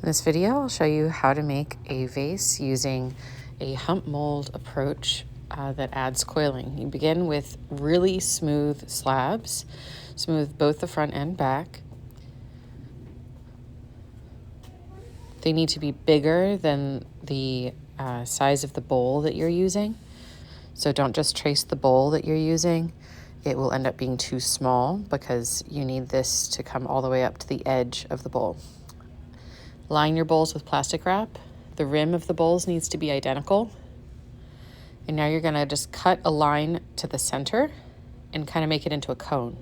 In this video, I'll show you how to make a vase using a hump mold approach that adds coiling. You begin with really smooth slabs, smooth both the front and back. They need to be bigger than the size of the bowl that you're using. So don't just trace the bowl that you're using. It will end up being too small because you need this to come all the way up to the edge of the bowl. Line your bowls with plastic wrap. The rim of the bowls needs to be identical. And now you're gonna just cut a line to the center and kind of make it into a cone.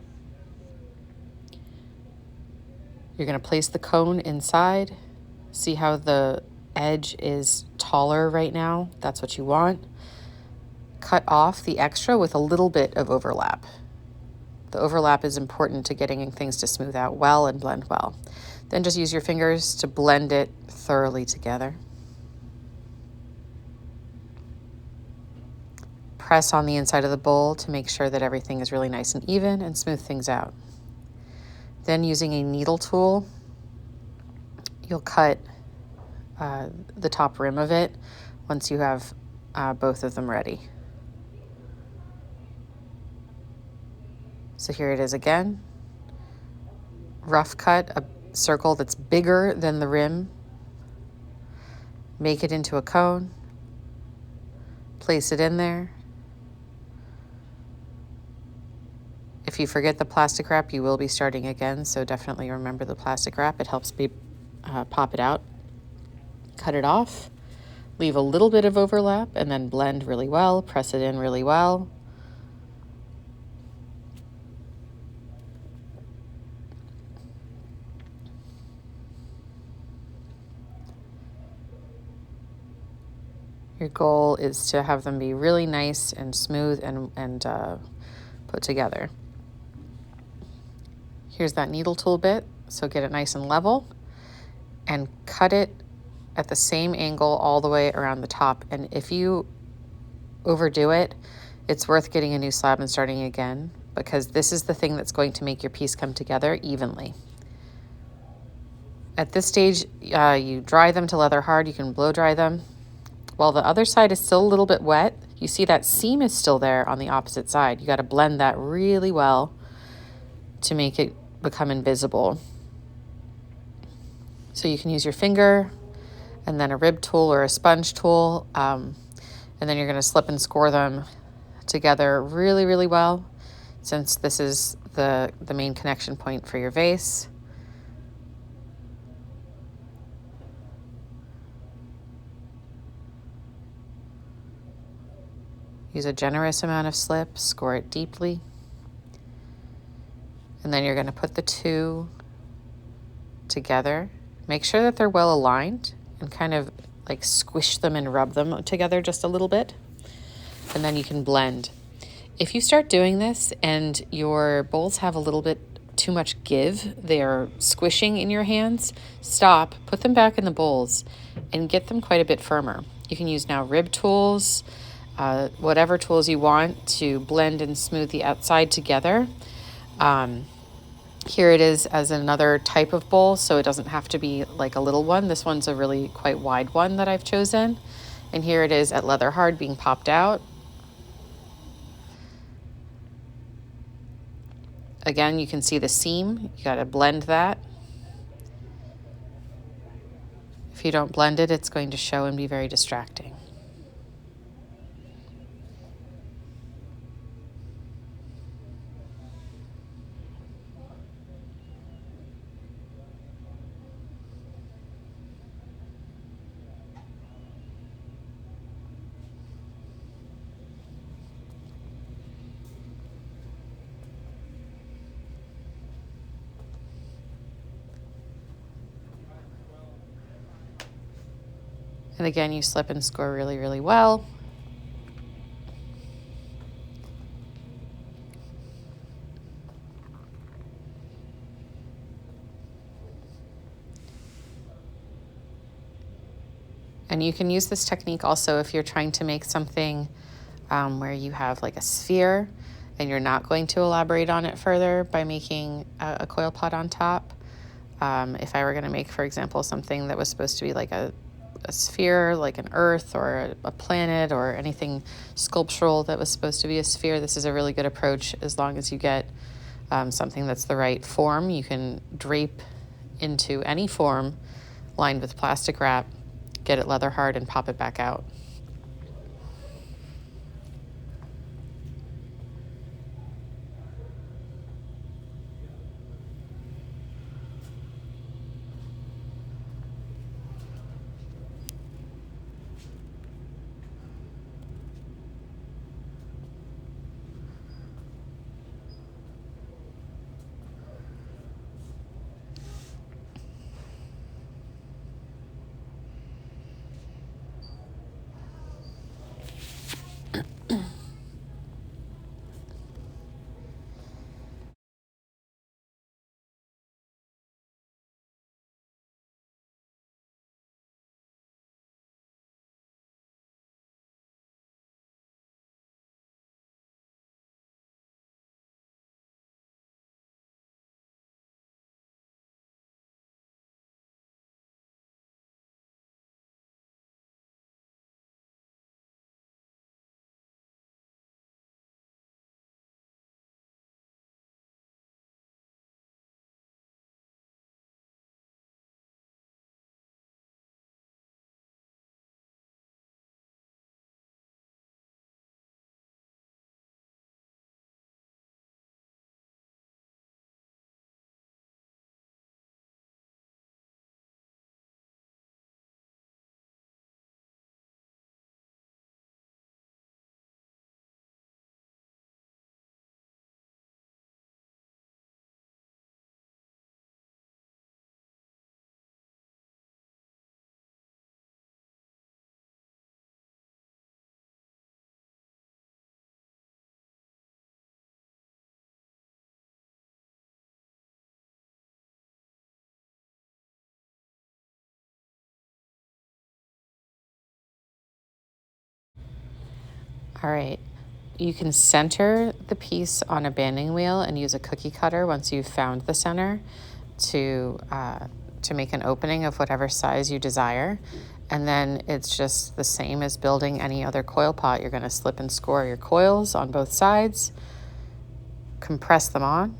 You're gonna place the cone inside. See how the edge is taller right now? That's what you want. Cut off the extra with a little bit of overlap. The overlap is important to getting things to smooth out well and blend well. Then just use your fingers to blend it thoroughly together. Press on the inside of the bowl to make sure that everything is really nice and even and smooth things out. Then using a needle tool, you'll cut the top rim of it once you have both of them ready. So here it is again. Rough cut a circle that's bigger than the rim. Make it into a cone. Place it in there. If you forget the plastic wrap, you will be starting again, so definitely remember the plastic wrap. It helps pop it out. Cut it off. Leave a little bit of overlap and then blend really well. Press it in really well. Your goal is to have them be really nice and smooth and put together. Here's that needle tool bit, so get it nice and level and cut it at the same angle all the way around the top. And if you overdo it, it's worth getting a new slab and starting again, because this is the thing that's going to make your piece come together evenly. At this stage, you dry them to leather hard. You can blow dry them. While the other side is still a little bit wet, you see that seam is still there on the opposite side. You got to blend that really well to make it become invisible. So you can use your finger and then a rib tool or a sponge tool, and then you're going to slip and score them together really, really well, since this is the main connection point for your vase. Use a generous amount of slip, score it deeply. And then you're going to put the two together. Make sure that they're well aligned and kind of like squish them and rub them together just a little bit. And then you can blend. If you start doing this and your bowls have a little bit too much give, they're squishing in your hands, stop, put them back in the bowls and get them quite a bit firmer. You can use now rib tools, whatever tools you want to blend and smooth the outside together. Here it is as another type of bowl, so it doesn't have to be like a little one. This one's a really quite wide one that I've chosen. And here it is at leather hard being popped out. Again, you can see the seam. You got to blend that. If you don't blend it, it's going to show and be very distracting. And again, you slip and score really, really well. And you can use this technique also if you're trying to make something where you have like a sphere and you're not going to elaborate on it further by making a coil pot on top. If I were going to make, for example, something that was supposed to be like a sphere, like an earth or a planet or anything sculptural that was supposed to be a sphere, this is a really good approach. As long as you get something that's the right form, you can drape into any form lined with plastic wrap, get it leather hard, and pop it back out. All right. You can center the piece on a banding wheel and use a cookie cutter once you've found the center to make an opening of whatever size you desire. And then it's just the same as building any other coil pot. You're going to slip and score your coils on both sides, compress them on.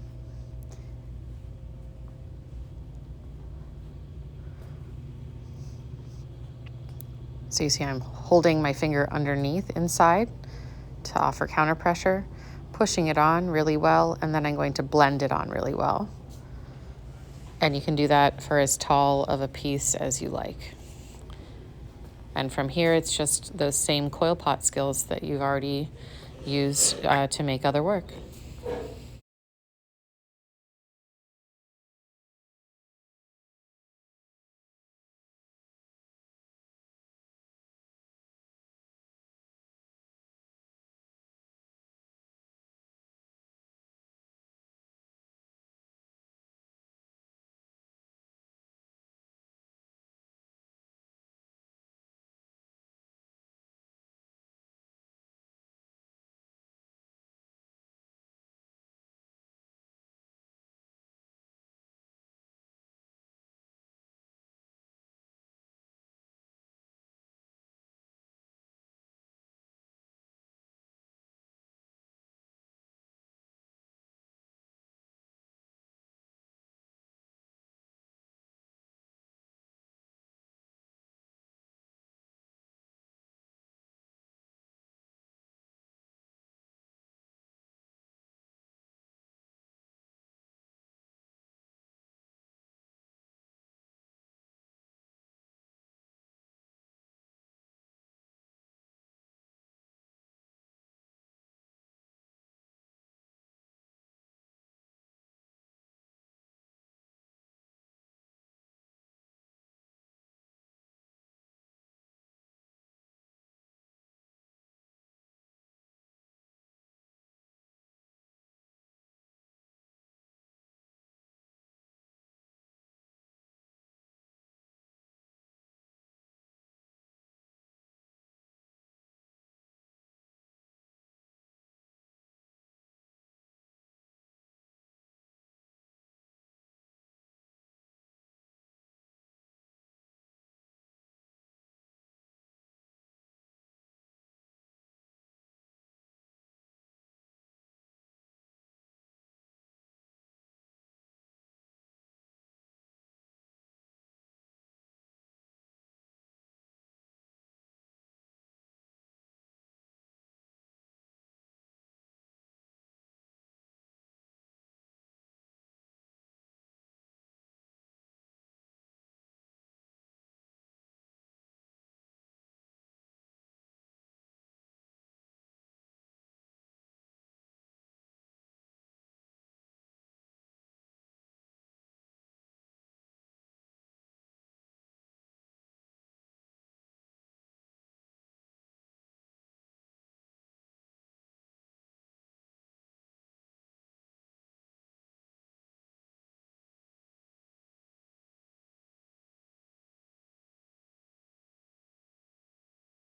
So you see I'm holding my finger underneath inside to offer counter pressure, pushing it on really well, and then I'm going to blend it on really well. And you can do that for as tall of a piece as you like. And from here, it's just those same coil pot skills that you've already used to make other work.